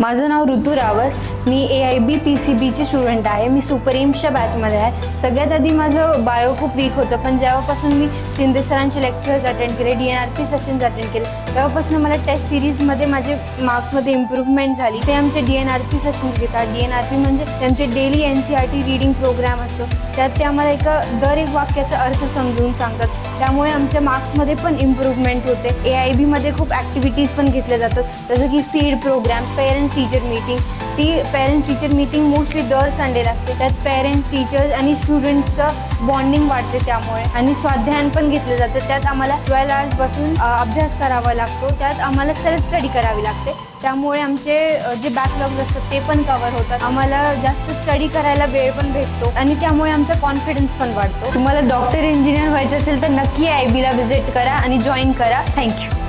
माझं नाव ऋतू रावस. मी AIB PCBची student आहे. मी सुपर एम्सच्या बॅचमध्ये आहे. सगळ्यात आधी माझं बायो खूप वीक होतं, पण जेव्हापासून मी शिंदे सरांचे लेक्चर्स अटेंड केले, DNRP सेशन्स अटेंड केले, तेव्हापासून मला टेस्ट सिरीजमध्ये माझे मार्क्समध्ये इम्प्रूव्हमेंट झाली. ते आमचे DNRP सेशन्स घेतात. DNRP म्हणजे त्यांचे डेली NCERT रीडिंग प्रोग्राम असतो. त्यात ते आम्हाला दर एक वाक्याचा अर्थ समजून सांगतात. त्यामुळे आमच्या मार्क्समध्ये पण इम्प्रूव्हमेंट होते. AIBमध्ये खूप ॲक्टिव्हिटीज पण घेतल्या जातात, जसं की seed program, parents teacher meeting. ती पेरेंट्स टीचर मीटिंग मोस्टली दर संडेला असते. त्यात पेरेंट्स, टीचर्स आणि स्टुडंट्सचं बॉन्डिंग वाढते त्यामुळे. आणि स्वाध्यायन पण घेतलं जातं. त्यात आम्हाला 12 hours बसून अभ्यास करावा लागतो. त्यात आम्हाला सेल्फ स्टडी करावी लागते. त्यामुळे आमचे जे बॅकलॉग्स असतात ते पण कव्हर होतात. आम्हाला जास्त स्टडी करायला वेळ पण भेटतो आणि त्यामुळे आमचा कॉन्फिडन्स पण वाढतो. तुम्हाला डॉक्टर, इंजिनियर व्हायचं असेल तर नक्की AIBला व्हिजिट करा आणि जॉईन करा. थँक्यू.